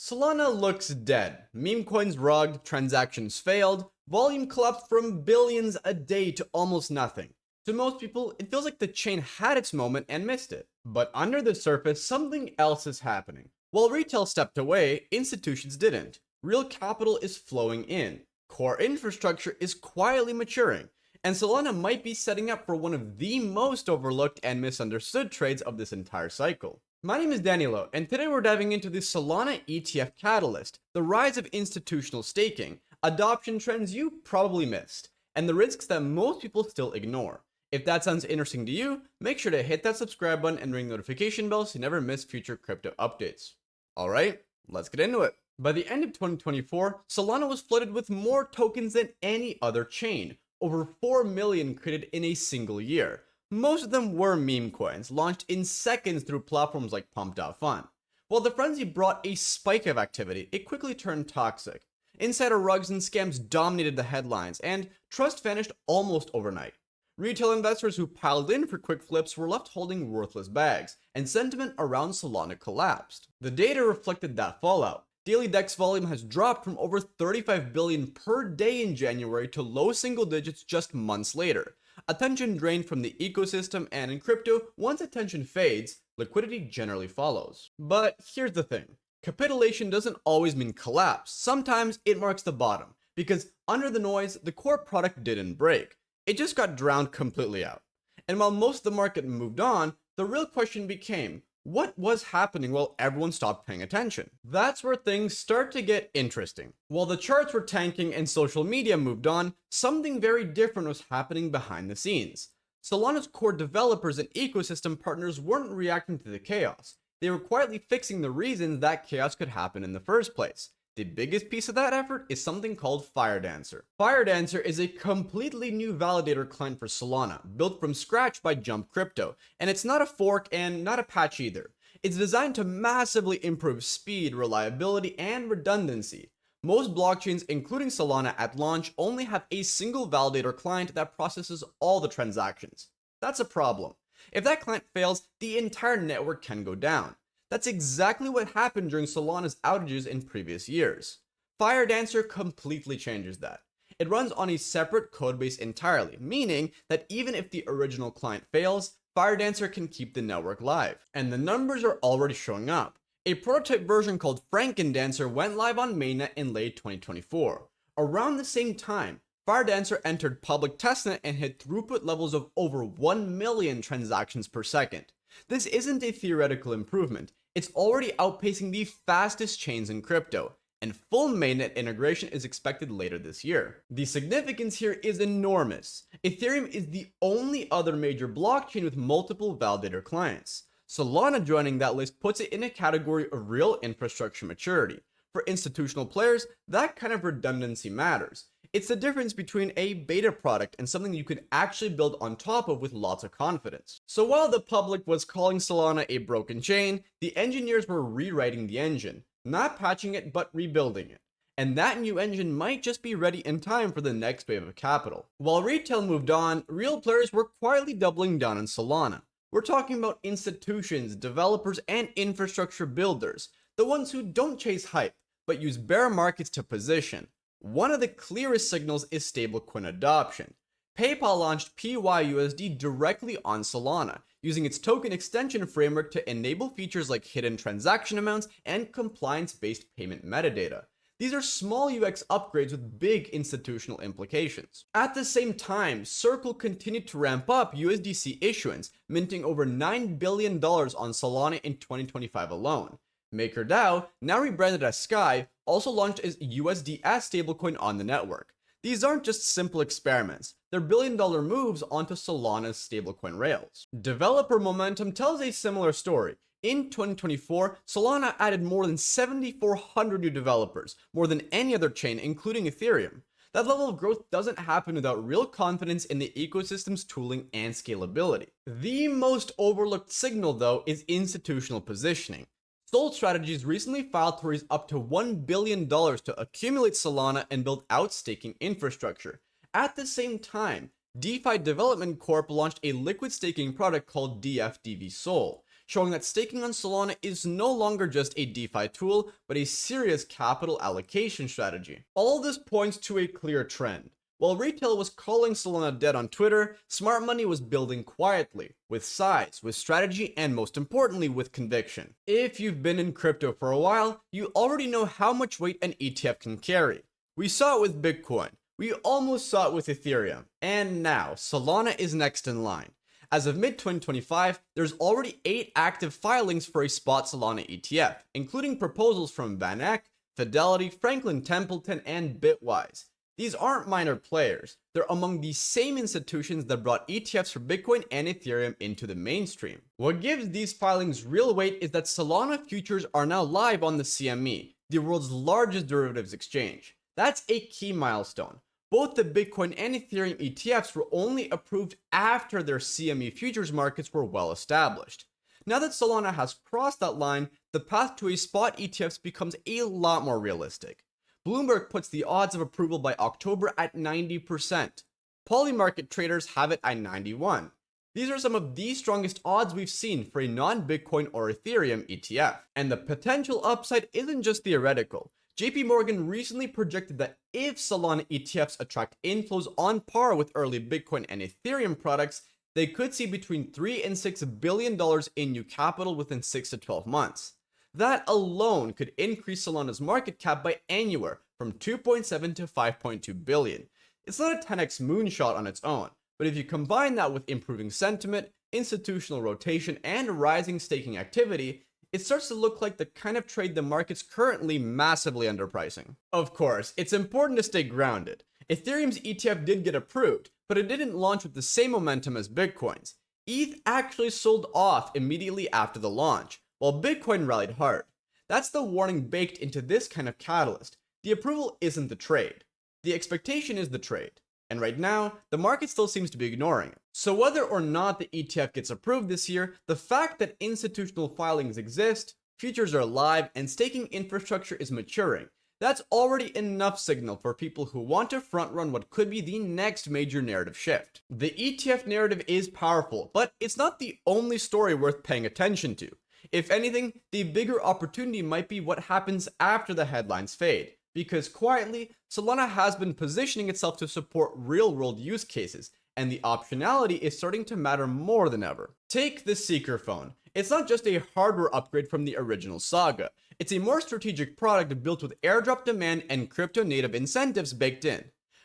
Solana looks dead. Meme coins rugged, transactions failed, volume collapsed from billions a day to almost nothing. To most people, it feels like the chain had its moment and missed it. But under the surface, something else is happening. While retail stepped away, institutions didn't. Real capital is flowing in. Core infrastructure is quietly maturing. And Solana might be setting up for one of the most overlooked and misunderstood trades of this entire cycle. My name is Danilo, and today we're diving into the Solana ETF catalyst, the rise of institutional staking, adoption trends you probably missed, and the risks that most people still ignore. If that sounds interesting to you, make sure to hit that subscribe button and ring notification bell so you never miss future crypto updates. Alright, let's get into it. By the end of 2024, Solana was flooded with more tokens than any other chain, over 4 million created in a single year. Most of them were meme coins, launched in seconds through platforms like Pump.fun. While the frenzy brought a spike of activity, it quickly turned toxic. Insider rugs and scams dominated the headlines, and trust vanished almost overnight. Retail investors who piled in for quick flips were left holding worthless bags, and sentiment around Solana collapsed. The data reflected that fallout. Daily DEX volume has dropped from over 35 billion per day in January to low single digits just months later. Attention drained from the ecosystem, and in crypto, once attention fades, liquidity generally follows. But here's the thing. Capitulation doesn't always mean collapse. Sometimes it marks the bottom, because under the noise, the core product didn't break. It just got drowned completely out. And while most of the market moved on, the real question became, what was happening while everyone stopped paying attention? That's where things start to get interesting. While the charts were tanking and social media moved on, something very different was happening behind the scenes. Solana's core developers and ecosystem partners weren't reacting to the chaos. They were quietly fixing the reasons that chaos could happen in the first place. The biggest piece of that effort is something called Firedancer. Firedancer is a completely new validator client for Solana, built from scratch by Jump Crypto, and it's not a fork and not a patch either. It's designed to massively improve speed, reliability, and redundancy. Most blockchains, including Solana at launch, only have a single validator client that processes all the transactions. That's a problem. If that client fails, the entire network can go down. That's exactly what happened during Solana's outages in previous years. Firedancer completely changes that. It runs on a separate codebase entirely, meaning that even if the original client fails, Firedancer can keep the network live. And the numbers are already showing up. A prototype version called Frankendancer went live on mainnet in late 2024. Around the same time, Firedancer entered public testnet and hit throughput levels of over 1 million transactions per second. This isn't a theoretical improvement. It's already outpacing the fastest chains in crypto, and full mainnet integration is expected later this year. The significance here is enormous. Ethereum is the only other major blockchain with multiple validator clients. Solana joining that list puts it in a category of real infrastructure maturity. For institutional players, that kind of redundancy matters. It's the difference between a beta product and something you could actually build on top of with lots of confidence. So while the public was calling Solana a broken chain, the engineers were rewriting the engine, not patching it but rebuilding it. And that new engine might just be ready in time for the next wave of capital. While retail moved on, real players were quietly doubling down on Solana. We're talking about institutions, developers, and infrastructure builders, the ones who don't chase hype, but use bear markets to position. One of the clearest signals is stablecoin adoption. PayPal launched PYUSD directly on Solana, using its token extension framework to enable features like hidden transaction amounts and compliance-based payment metadata. These are small UX upgrades with big institutional implications. At the same time, Circle continued to ramp up USDC issuance, minting over $9 billion on Solana in 2025 alone. MakerDAO, now rebranded as Sky, also launched its USDS stablecoin on the network. These aren't just simple experiments, they're billion-dollar moves onto Solana's stablecoin rails. Developer momentum tells a similar story. In 2024, Solana added more than 7,400 new developers, more than any other chain, including Ethereum. That level of growth doesn't happen without real confidence in the ecosystem's tooling and scalability. The most overlooked signal, though, is institutional positioning. Sol Strategies recently filed to raise up to $1 billion to accumulate Solana and build out staking infrastructure. At the same time, DeFi Development Corp launched a liquid staking product called DFDV Sol, showing that staking on Solana is no longer just a DeFi tool, but a serious capital allocation strategy. All this points to a clear trend. While retail was calling Solana dead on Twitter, smart money was building quietly, with size, with strategy, and most importantly, with conviction. If you've been in crypto for a while, you already know how much weight an ETF can carry. We saw it with Bitcoin, we almost saw it with Ethereum, and now Solana is next in line. As of mid-2025, there's already 8 active filings for a spot Solana ETF, including proposals from VanEck, Fidelity, Franklin Templeton, and Bitwise. These aren't minor players, they're among the same institutions that brought ETFs for Bitcoin and Ethereum into the mainstream. What gives these filings real weight is that Solana futures are now live on the CME, the world's largest derivatives exchange. That's a key milestone. Both the Bitcoin and Ethereum ETFs were only approved after their CME futures markets were well established. Now that Solana has crossed that line, the path to a spot ETFs becomes a lot more realistic. Bloomberg puts the odds of approval by October at 90%. Polymarket traders have it at 91%. These are some of the strongest odds we've seen for a non-Bitcoin or Ethereum ETF. And the potential upside isn't just theoretical. JP Morgan recently projected that if Solana ETFs attract inflows on par with early Bitcoin and Ethereum products, they could see between $3 and $6 billion in new capital within 6 to 12 months. That alone could increase Solana's market cap by anywhere from 2.7 to 5.2 billion. It's not a 10x moonshot on its own, but if you combine that with improving sentiment, institutional rotation, and rising staking activity, it starts to look like the kind of trade the market's currently massively underpricing. Of course, it's important to stay grounded. Ethereum's ETF did get approved, but it didn't launch with the same momentum as Bitcoin's. ETH actually sold off immediately after the launch, while Bitcoin rallied hard. That's the warning baked into this kind of catalyst. The approval isn't the trade. The expectation is the trade. And right now, the market still seems to be ignoring it. So whether or not the ETF gets approved this year, the fact that institutional filings exist, futures are live, and staking infrastructure is maturing, that's already enough signal for people who want to front-run what could be the next major narrative shift. The ETF narrative is powerful, but it's not the only story worth paying attention to. If anything, the bigger opportunity might be what happens after the headlines fade, because quietly, Solana has been positioning itself to support real-world use cases, and the optionality is starting to matter more than ever. Take the Seeker phone. It's not just a hardware upgrade from the original Saga. It's a more strategic product built with airdrop demand and crypto-native incentives baked in.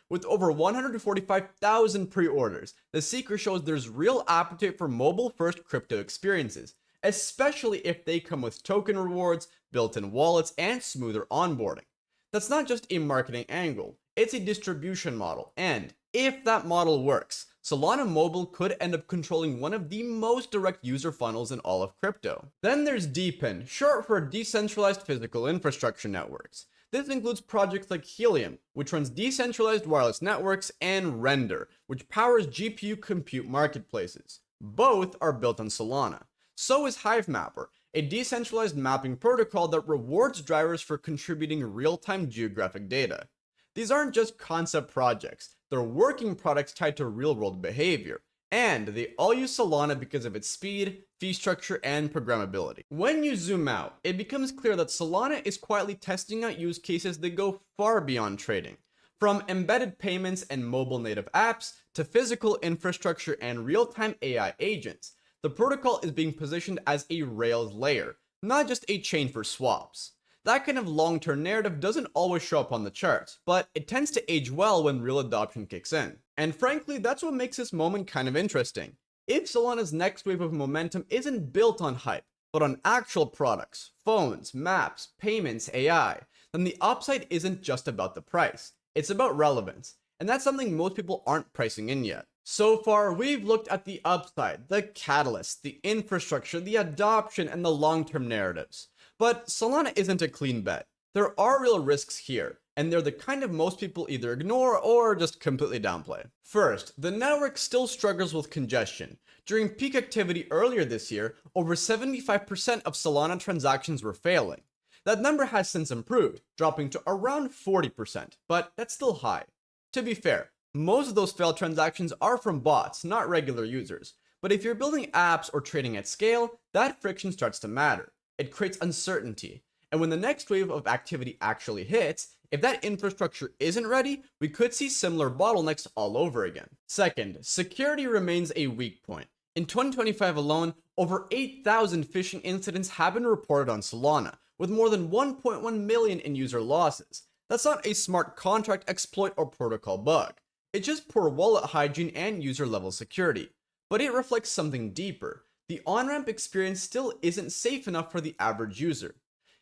With over 145,000 pre-orders, the Seeker shows there's real appetite for mobile-first crypto experiences, especially if they come with token rewards, built-in wallets, and smoother onboarding. That's not just a marketing angle, it's a distribution model, and if that model works, Solana Mobile could end up controlling one of the most direct user funnels in all of crypto. Then there's DePIN, short for Decentralized Physical Infrastructure Networks. This includes projects like Helium, which runs decentralized wireless networks, and Render, which powers GPU compute marketplaces. Both are built on Solana. So is HiveMapper, a decentralized mapping protocol that rewards drivers for contributing real-time geographic data. These aren't just concept projects, they're working products tied to real-world behavior, and they all use Solana because of its speed, fee structure, and programmability. When you zoom out, it becomes clear that Solana is quietly testing out use cases that go far beyond trading. From embedded payments and mobile-native apps to physical infrastructure and real-time AI agents, the protocol is being positioned as a Rails layer, not just a chain for swaps. That kind of long-term narrative doesn't always show up on the charts, but it tends to age well when real adoption kicks in. And frankly, that's what makes this moment kind of interesting. If Solana's next wave of momentum isn't built on hype, but on actual products, phones, maps, payments, AI, then the upside isn't just about the price, it's about relevance. And that's something most people aren't pricing in yet. So far, we've looked at the upside, the catalyst, the infrastructure, the adoption, and the long-term narratives. But Solana isn't a clean bet. There are real risks here, and they're the kind of most people either ignore or just completely downplay. First, the network still struggles with congestion. During peak activity earlier this year, over 75% of Solana transactions were failing. That number has since improved, dropping to around 40%, but that's still high. To be fair, most of those failed transactions are from bots, not regular users. But But if you're building apps or trading at scale, that friction starts to matter. It creates uncertainty. And when the next wave of activity actually hits, if that infrastructure isn't ready, we could see similar bottlenecks all over again. Second, security remains a weak point. In 2025 alone, over 8,000 phishing incidents have been reported on Solana, with more than 1.1 million in user losses. That's not a smart contract exploit or protocol bug. It's just poor wallet hygiene and user level security. But it reflects something deeper. The on-ramp experience still isn't safe enough for the average user.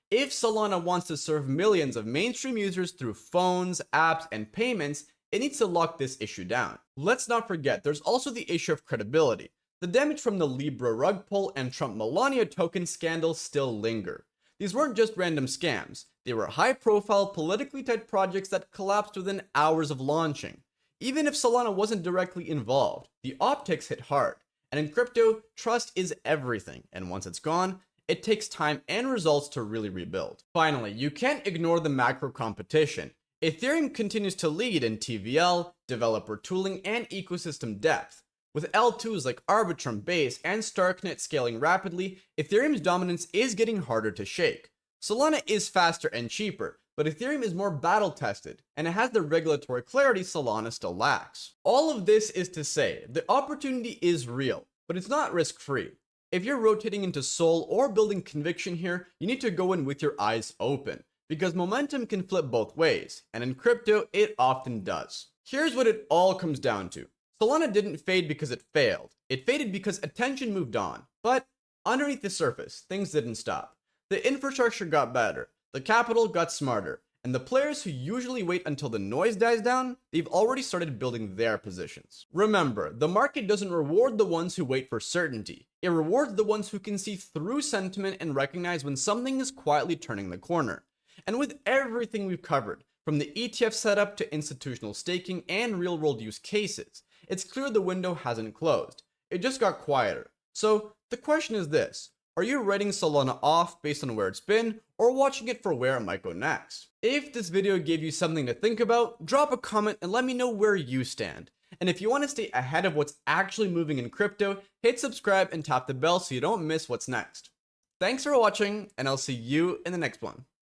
If Solana wants to serve millions of mainstream users through phones, apps, and payments, it needs to lock this issue down. Let's not forget, there's also the issue of credibility. The damage from the Libra rug pull and Trump Melania token scandal still linger. These weren't just random scams, they were high-profile, politically tied projects that collapsed within hours of launching. Even if Solana wasn't directly involved, the optics hit hard. And in crypto, trust is everything, and once it's gone, it takes time and results to really rebuild. Finally, you can't ignore the macro competition. Ethereum continues to lead in TVL, developer tooling, and ecosystem depth. With L2s like Arbitrum, Base, and Starknet scaling rapidly, Ethereum's dominance is getting harder to shake. Solana is faster and cheaper, but Ethereum is more battle-tested, and it has the regulatory clarity Solana still lacks. All of this is to say, the opportunity is real, but it's not risk-free. If you're rotating into Sol or building conviction here, you need to go in with your eyes open, because momentum can flip both ways, and in crypto, it often does. Here's what it all comes down to. Solana didn't fade because it failed. It faded because attention moved on. But underneath the surface, things didn't stop. The infrastructure got better, the capital got smarter, and the players who usually wait until the noise dies down, they've already started building their positions. Remember, the market doesn't reward the ones who wait for certainty. It rewards the ones who can see through sentiment and recognize when something is quietly turning the corner. And with everything we've covered, from the ETF setup to institutional staking and real-world use cases, it's clear the window hasn't closed. It just got quieter. So the question is this: are you writing Solana off based on where it's been, or watching it for where it might go next? If this video gave you something to think about, drop a comment and let me know where you stand. And if you want to stay ahead of what's actually moving in crypto, hit subscribe and tap the bell so you don't miss what's next. Thanks for watching, and I'll see you in the next one.